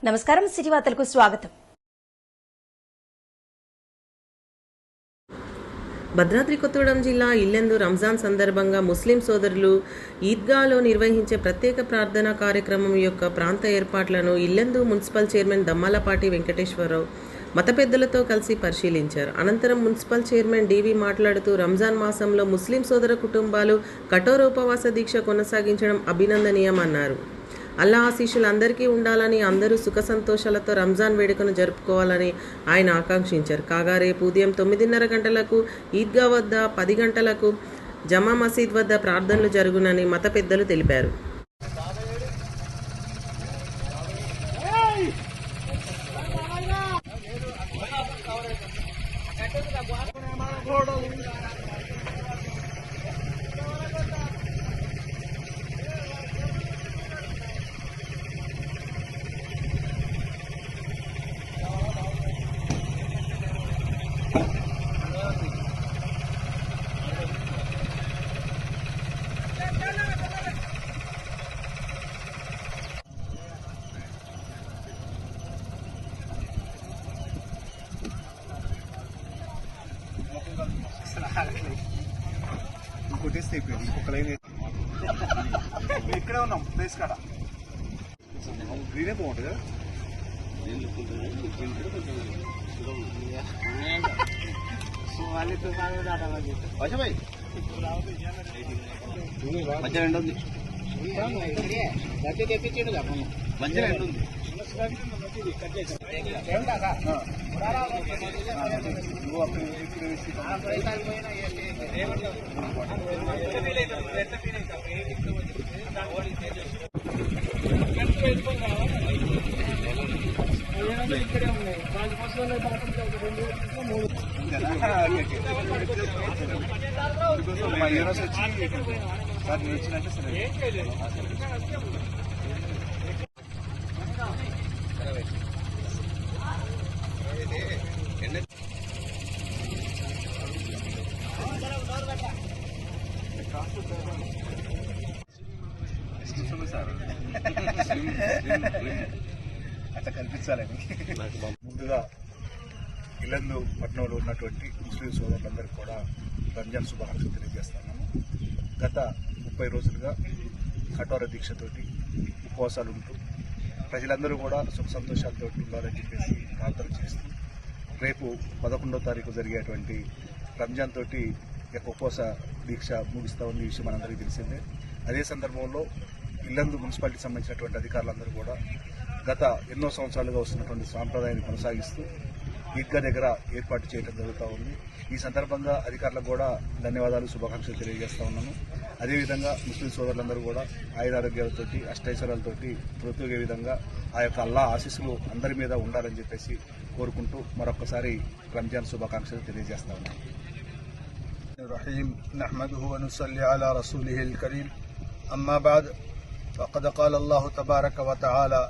నమస్కారం, సిటీ వార్తలకు స్వాగతం. భద్రాద్రి కొత్తగూడెం జిల్లా ఇల్లెందు రంజాన్ సందర్భంగా ముస్లిం సోదరులు ఈద్గాలో నిర్వహించే ప్రత్యేక ప్రార్థనా కార్యక్రమం యొక్క ప్రాంత ఏర్పాట్లను ఇల్లెందు మున్సిపల్ చైర్మన్ దమ్మాలపాటి వెంకటేశ్వరరావు మత పెద్దలతో కలిసి పరిశీలించారు. అనంతరం మున్సిపల్ చైర్మన్ డివి మాట్లాడుతూ రంజాన్ మాసంలో ముస్లిం సోదర కుటుంబాలు కఠోర ఉపవాస దీక్ష కొనసాగించడం అభినందనీయమన్నారు. అల్లా ఆశీస్సులు అందరికీ ఉండాలని, అందరూ సుఖ సంతోషాలతో రంజాన్ వేడుకను జరుపుకోవాలని ఆయన ఆకాంక్షించారు. కాగా రేపు ఉదయం 9:30 గంటలకు ఈద్గా వద్ద, 10 గంటలకు జమా మసీద్ వద్ద ప్రార్థనలు జరుగునని మత పెద్దలు తెలిపారు. కొట్టేస్తే అయిపోయింది. ఒక లైన్ ఇక్కడే ఉన్నాం ప్లేస్ కాడ గ్రీనే బాగుంటుంది కదా. మంచిగా ఎండ ఉంది, మంచిగా ఎండ ఉంది. మా హీరోస్ వచ్చి సార్ నేను వచ్చినట్టే సరే సార్ అట్లా కనిపించాలని. ముందుగా ఇల్లందు పట్టణంలో ఉన్నటువంటి ముస్లిం సోదరులందరికీ కూడా రంజాన్ శుభాకాంక్షలు తెలియజేస్తున్నాము. గత 30 రోజులుగా కఠోర దీక్షతోటి ఉపవాసాలు ఉంటూ ప్రజలందరూ కూడా సుఖ సంతోషాలతో ఉండాలని చెప్పేసి ప్రార్థన చేస్తూ రేపు 11వ తారీఖు జరిగేటువంటి రంజాన్ తోటి యొక్క ఉపవాస దీక్ష ముగిస్తూ ఉన్న విషయం మనందరికీ తెలిసిందే. అదే సందర్భంలో ఇల్లందు మున్సిపాలిటీకి సంబంధించినటువంటి అధికారులందరూ కూడా గత ఎన్నో సంవత్సరాలుగా వస్తున్నటువంటి సాంప్రదాయాన్ని కొనసాగిస్తూ ఈద్గా దగ్గర ఏర్పాటు చేయడం జరుగుతూ ఉంది. ఈ సందర్భంగా అధికారులకు కూడా ధన్యవాదాలు, శుభాకాంక్షలు తెలియజేస్తూ ఉన్నాను. అదేవిధంగా ముస్లిం సోదరులందరూ కూడా ఆయురారోగ్యాలతోటి, అష్టైశ్వర్యాలతోటి బ్రతికే విధంగా ఆ యొక్క అల్లా ఆశీస్సులు అందరి మీద ఉండాలని చెప్పేసి కోరుకుంటూ మరొకసారి రంజాన్ శుభాకాంక్షలు తెలియజేస్తా ఉన్నాను. الرحيم نحمده ونصلي على رسوله الكريم أما بعد فقد قال الله تبارك وتعالى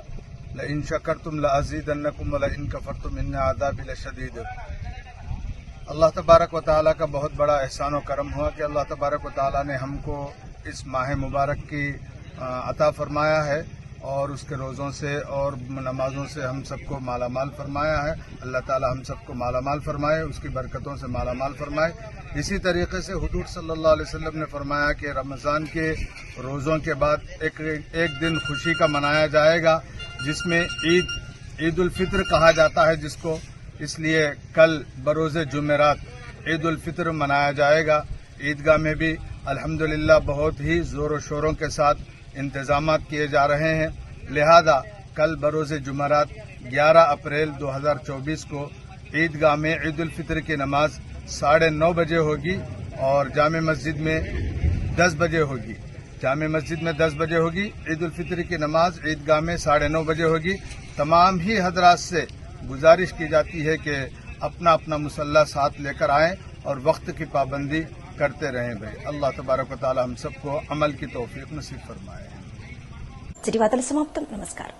لئن شكرتم لأزيدنكم ولئن كفرتم إن عذابي لشديد. अल्लाह तबारक व ताला का बहुत बड़ा एहसान व करम हुआ कि अल्लाह तबारक व ताला ने हमको इस माह मुबारक की अता फरमाया है और उसके रोज़ों से और नमाज़ों से हम सबको मालामाल फरमाया है. अल्लाह ताला हम सबको मालामाल फरमाए, उसकी बरकतों से मालामाल फरमाए. इसी तरीके से हुजूर सल्लल्लाहु अलैहि वसल्लम ने फरमाया कि रमज़ान के रोज़ों के बाद एक दिन खुशी का मनाया जाएगा जिसमें ईद उल फित्र कहा जाता है जिसको, इसलिए कल बरोज़े जुमेरात ईद उल फित्र मनाया जाएगा. ईदगाह में भी अल्हम्दुलिल्लाह बहुत ही ज़ोरों शोरों के साथ इंतजामात किए जा रहे हैं. लिहाजा कल बरोज़े जुमेरात 11 अप्रैल 2024 को ईदगाह में ईद उल फित्र की नमाज 9:30 बजे होगी और जामे मस्जिद में 10 बजे होगी. जामे मस्जिद में 10 बजे होगी. ईद उल फित्र की नमाज ईदगाह में 9:30 बजे होगी. तमाम ही हजरात से गुजारिश की जाती है कि अपना अपना मुसल्ला साथ लेकर आएं और वक्त की पाबंदी करते रहें. भाई अल्लाह तबारक व तआला हम सबको अमल की तौफीक नसीब फरमाए. సిటీ వార్తలు సమాప్తం. నమస్కారం.